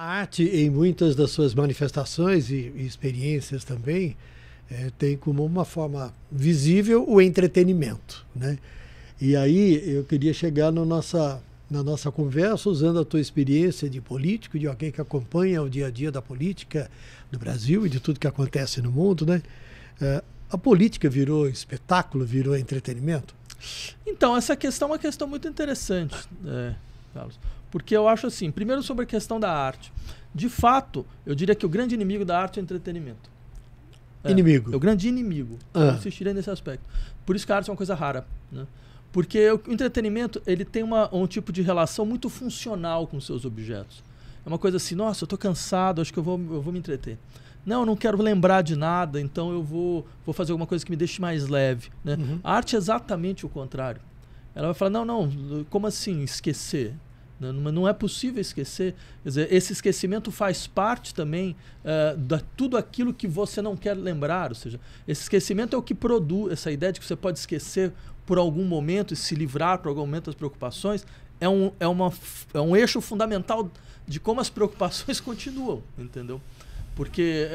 A arte, em muitas das suas manifestações e experiências também, tem como uma forma visível o entretenimento, né? E aí eu queria chegar na nossa conversa usando a tua experiência de político, de alguém que acompanha o dia a dia da política do Brasil e de tudo que acontece no mundo, né? A política virou espetáculo, virou entretenimento? Então, essa questão é uma questão muito interessante, Carlos. Porque eu acho assim, primeiro sobre a questão da arte. De fato, eu diria que o grande inimigo da arte é o entretenimento. Inimigo? É o grande inimigo. Eu insistiria nesse aspecto. Por isso que a arte é uma coisa rara, né? Porque o entretenimento, ele tem um tipo de relação muito funcional com seus objetos. É uma coisa assim, nossa, eu estou cansado, acho que eu vou me entreter. Não, eu não quero lembrar de nada, então eu vou fazer alguma coisa que me deixe mais leve, né? Uhum. A arte é exatamente o contrário. Ela vai falar, não, como assim esquecer? Não é possível esquecer. Quer dizer, esse esquecimento faz parte também de tudo aquilo que você não quer lembrar. Ou seja, esse esquecimento é o que produz essa ideia de que você pode esquecer por algum momento e se livrar por algum momento das preocupações. É um eixo fundamental de como as preocupações continuam, entendeu? Porque,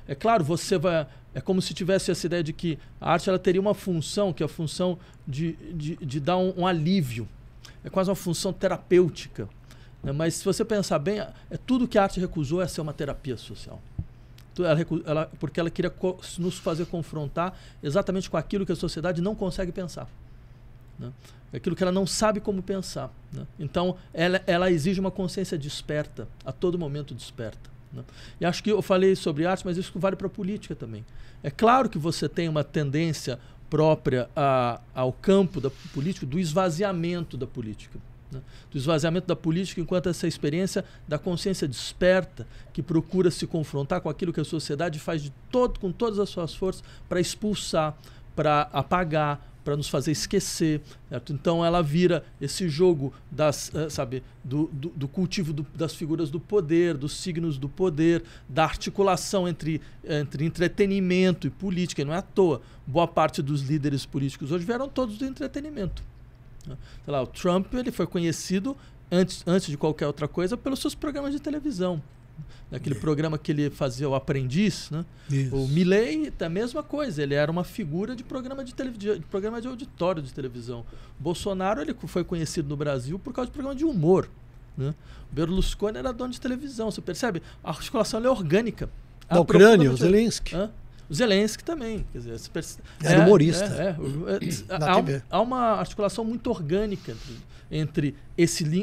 é claro, você vai... É como se tivesse essa ideia de que a arte ela teria uma função, que é a função de dar um alívio. É quase uma função terapêutica, né? Mas se você pensar bem, tudo que a arte recusou é ser uma terapia social. Porque ela queria nos fazer confrontar exatamente com aquilo que a sociedade não consegue pensar, né? Aquilo que ela não sabe como pensar, né? Então, ela exige uma consciência desperta, a todo momento desperta, né? E acho que eu falei sobre arte, mas isso vale para a política também. É claro que você tem uma tendência própria ao campo da política, do esvaziamento da política, né? Do esvaziamento da política enquanto essa experiência da consciência desperta, que procura se confrontar com aquilo que a sociedade faz com todas as suas forças para expulsar, para apagar, para nos fazer esquecer, certo? Então ela vira esse jogo do cultivo das figuras do poder, dos signos do poder, da articulação entre entretenimento e política. E não é à toa. Boa parte dos líderes políticos hoje vieram todos do entretenimento, né? Sei lá, o Trump ele foi conhecido antes de qualquer outra coisa pelos seus programas de televisão. Aquele programa que ele fazia, o Aprendiz, né? O Milley, a mesma coisa, ele era uma figura de programa de auditório de televisão. O Bolsonaro ele foi conhecido no Brasil por causa de programa de humor, né? O Berlusconi era dono de televisão, você percebe? A articulação é orgânica. Na Ucrânia, o Zelensky. O Zelensky também. Quer dizer, era humorista. Há uma articulação muito orgânica entre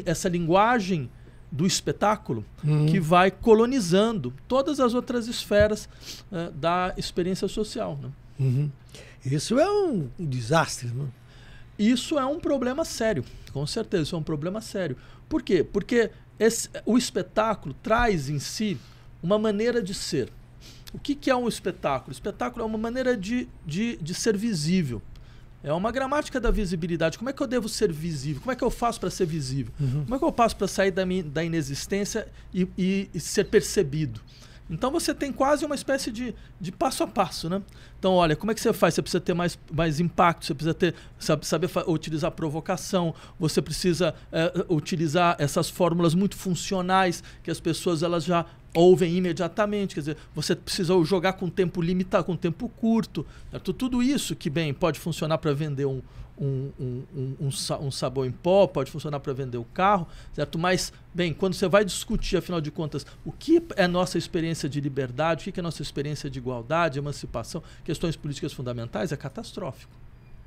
essa linguagem do espetáculo que vai colonizando todas as outras esferas da experiência social, né? Isso é um desastre, né? Isso é um problema sério, com certeza, isso é um problema sério. Por quê? Porque o espetáculo traz em si uma maneira de ser. O que é um espetáculo? O espetáculo é uma maneira de ser visível. É uma gramática da visibilidade. Como é que eu devo ser visível? Como é que eu faço para ser visível? Como é que eu faço para sair da inexistência e ser percebido? Então você tem quase uma espécie de passo a passo, né? Então, olha, como é que você faz? Você precisa ter mais impacto, você precisa saber utilizar provocação, você precisa utilizar essas fórmulas muito funcionais que as pessoas elas já ouvem imediatamente. Quer dizer, você precisa jogar com tempo limitado, com tempo curto, certo? Tudo isso que, bem, pode funcionar para vender um sabão em pó, pode funcionar para vender o carro, certo? Mas, bem, quando você vai discutir, afinal de contas, o que é nossa experiência de liberdade, o que é nossa experiência de igualdade, emancipação, questões políticas fundamentais, é catastrófico.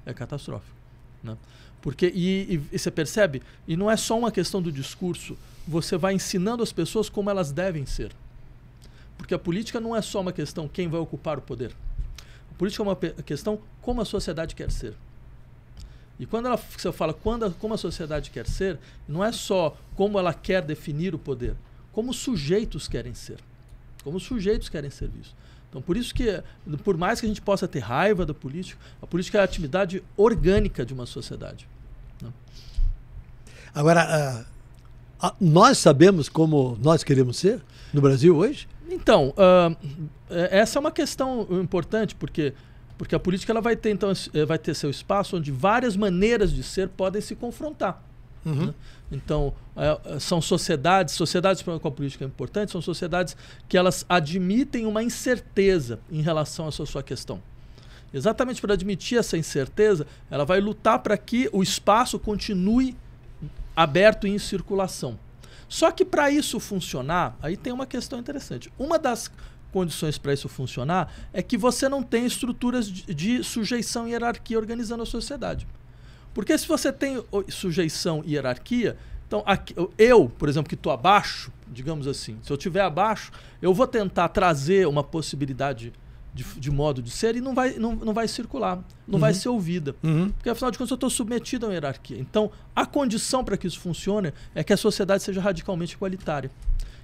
É catastrófico, né? Porque, e você percebe, e não é só uma questão do discurso, você vai ensinando as pessoas como elas devem ser. Porque a política não é só uma questão quem vai ocupar o poder. A política é uma questão como a sociedade quer ser. E quando você fala como a sociedade quer ser, não é só como ela quer definir o poder, como os sujeitos querem ser. Como os sujeitos querem ser vistos. Então, por isso que, por mais que a gente possa ter raiva da política, a política é a atividade orgânica de uma sociedade, né? Agora, nós sabemos como nós queremos ser no Brasil hoje? Então, essa é uma questão importante, porque a política ela vai ter seu espaço onde várias maneiras de ser podem se confrontar. Né? Então, são sociedades com a política é importante, são sociedades que elas admitem uma incerteza em relação à sua questão. Exatamente por admitir essa incerteza, ela vai lutar para que o espaço continue aberto e em circulação. Só que para isso funcionar, aí tem uma questão interessante. Uma das condições para isso funcionar é que você não tem estruturas de sujeição e hierarquia organizando a sociedade. Porque se você tem sujeição e hierarquia, então eu, por exemplo, que estou abaixo, digamos assim, se eu estiver abaixo, eu vou tentar trazer uma possibilidade de modo de ser e não vai circular, não vai ser ouvida. Porque afinal de contas eu estou submetido a uma hierarquia. Então a condição para que isso funcione é que a sociedade seja radicalmente igualitária.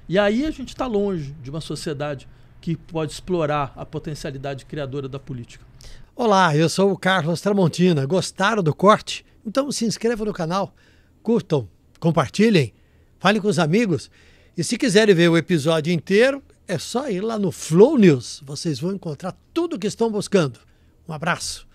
E aí a gente está longe de uma sociedade que pode explorar a potencialidade criadora da política. Olá, eu sou o Carlos Tramontina. Gostaram do corte? Então se inscrevam no canal, curtam, compartilhem, falem com os amigos. E se quiserem ver o episódio inteiro, é só ir lá no Flow News. Vocês vão encontrar tudo o que estão buscando. Um abraço.